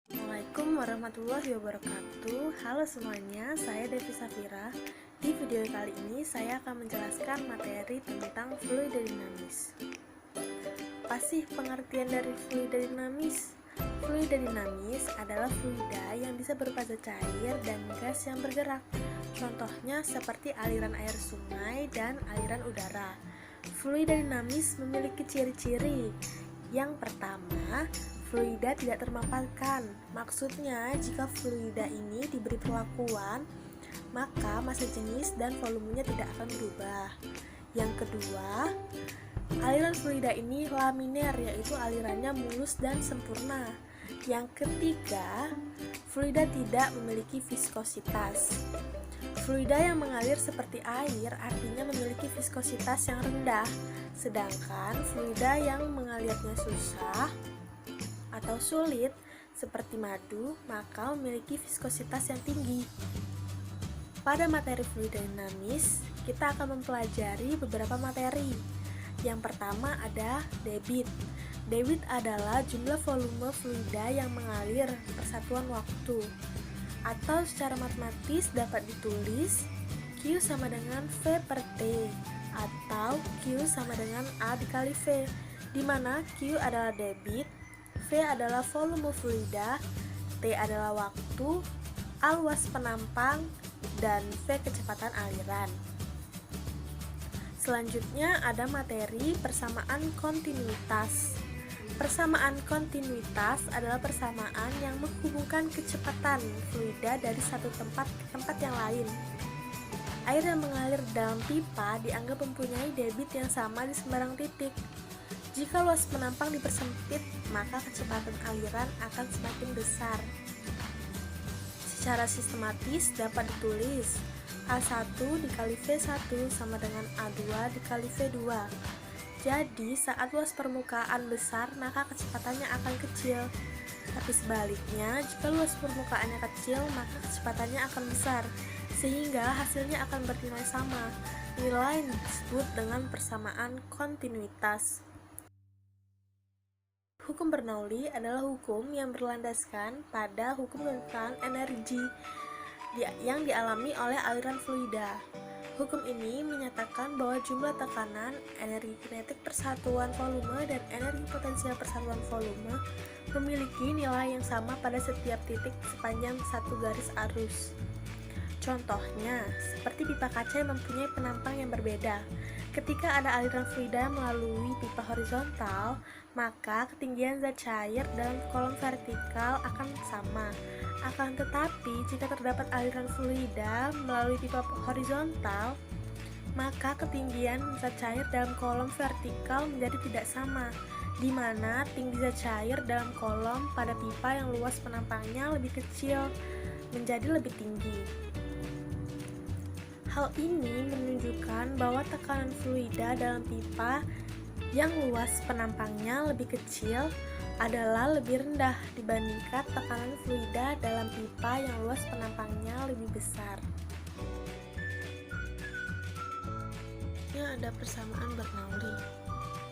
Assalamualaikum warahmatullahi wabarakatuh. Halo semuanya, saya Devi Safira. Di video kali ini saya akan menjelaskan materi tentang fluida dinamis. Apa sih pengertian dari fluida dinamis? Fluida dinamis adalah fluida yang bisa berupa zat cair dan gas yang bergerak. Contohnya seperti aliran air sungai dan aliran udara. Fluida dinamis memiliki ciri-ciri. Yang pertama, fluida tidak termampalkan. Maksudnya, jika fluida ini diberi perlakuan, maka massa jenis dan volumenya tidak akan berubah. Yang kedua, aliran fluida ini laminer, yaitu alirannya mulus dan sempurna. Yang ketiga, fluida tidak memiliki viskositas. Fluida yang mengalir seperti air artinya memiliki viskositas yang rendah, sedangkan fluida yang mengalirnya susah atau sulit seperti madu maka memiliki viskositas yang tinggi. Pada materi fluida dinamis, kita akan mempelajari beberapa materi. Yang pertama ada debit. Debit adalah jumlah volume fluida yang mengalir persatuan waktu. Atau secara matematis dapat ditulis Q sama dengan V per T atau Q sama dengan A dikali V, di mana Q adalah debit, V adalah volume fluida, T adalah waktu, A luas penampang, dan V kecepatan aliran. Selanjutnya ada materi persamaan kontinuitas. Persamaan kontinuitas adalah persamaan yang menghubungkan kecepatan fluida dari satu tempat ke tempat yang lain. Air yang mengalir dalam pipa dianggap mempunyai debit yang sama di sembarang titik. Jika luas penampang dipersempit, maka kecepatan aliran akan semakin besar. Secara sistematis dapat ditulis A1 dikali V1 sama dengan A2 dikali V2. Jadi, saat luas permukaan besar, maka kecepatannya akan kecil. Tapi sebaliknya, jika luas permukaannya kecil, maka kecepatannya akan besar, sehingga hasilnya akan bernilai sama. Nilai disebut dengan persamaan kontinuitas. Hukum Bernoulli adalah hukum yang berlandaskan pada hukum tentang energi yang dialami oleh aliran fluida. Hukum ini menyatakan bahwa jumlah tekanan, energi kinetik persatuan volume, dan energi potensial persatuan volume memiliki nilai yang sama pada setiap titik sepanjang satu garis arus. Contohnya, seperti pipa kaca yang mempunyai penampang yang berbeda. Ketika ada aliran fluida melalui pipa horizontal, maka ketinggian zat cair dalam kolom vertikal akan sama. Akan tetapi, jika terdapat aliran fluida melalui pipa horizontal, maka ketinggian zat cair dalam kolom vertikal menjadi tidak sama, di mana tinggi zat cair dalam kolom pada pipa yang luas penampangnya lebih kecil menjadi lebih tinggi. Hal ini menunjukkan bahwa tekanan fluida dalam pipa yang luas penampangnya lebih kecil adalah lebih rendah dibandingkan tekanan fluida dalam pipa yang luas penampangnya lebih besar. Ini ada persamaan Bernoulli,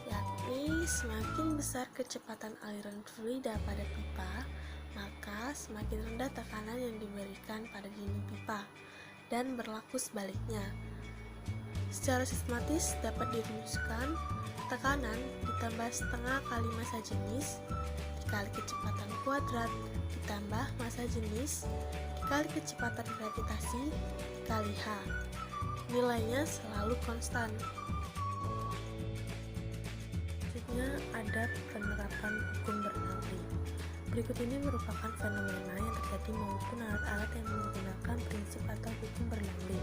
yakni semakin besar kecepatan aliran fluida pada pipa, maka semakin rendah tekanan yang diberikan pada dinding pipa, dan berlaku sebaliknya. Secara sistematis dapat dirumuskan tekanan ditambah setengah kali massa jenis dikali kecepatan kuadrat ditambah massa jenis dikali kecepatan gravitasi dikali H. Nilainya selalu konstan. Selanjutnya ada penerapan hukum Bernoulli. Berikut ini merupakan fenomena yang terjadi maupun alat-alat yang menggunakan prinsip atau hukum Bernoulli.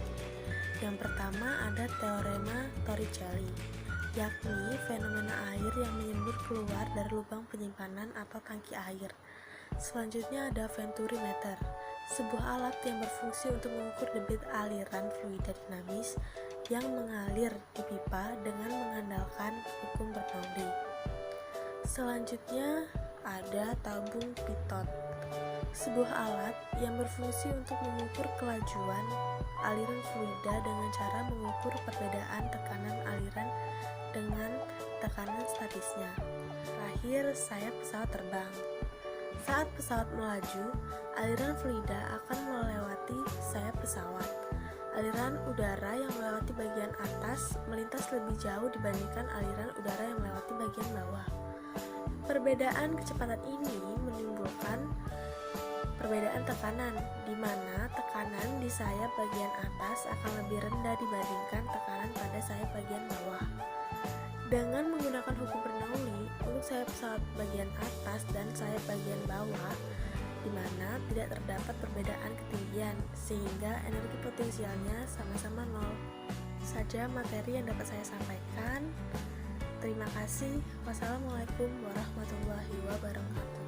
Yang pertama ada teorema Torricelli, yakni fenomena air yang menyembur keluar dari lubang penyimpanan atau tangki air. Selanjutnya ada venturimeter, sebuah alat yang berfungsi untuk mengukur debit aliran fluida dinamis yang mengalir di pipa dengan mengandalkan hukum Bernoulli. Selanjutnya ada tabung pitot, sebuah alat yang berfungsi untuk mengukur kelajuan aliran fluida dengan cara mengukur perbedaan tekanan aliran dengan tekanan statisnya. Terakhir, sayap pesawat terbang. Saat pesawat melaju, aliran fluida akan melewati sayap pesawat. Aliran udara yang melewati bagian atas melintas lebih jauh dibandingkan aliran udara yang melewati bagian bawah. Perbedaan kecepatan ini menimbulkan perbedaan tekanan, di mana tekanan di sayap bagian atas akan lebih rendah dibandingkan tekanan pada sayap bagian bawah. Dengan menggunakan hukum Bernoulli untuk sayap pesawat bagian atas dan sayap bagian bawah, di mana tidak terdapat perbedaan ketinggian, sehingga energi potensialnya sama-sama nol. Saja materi yang dapat saya sampaikan. Terima kasih. Wassalamualaikum warahmatullahi wabarakatuh.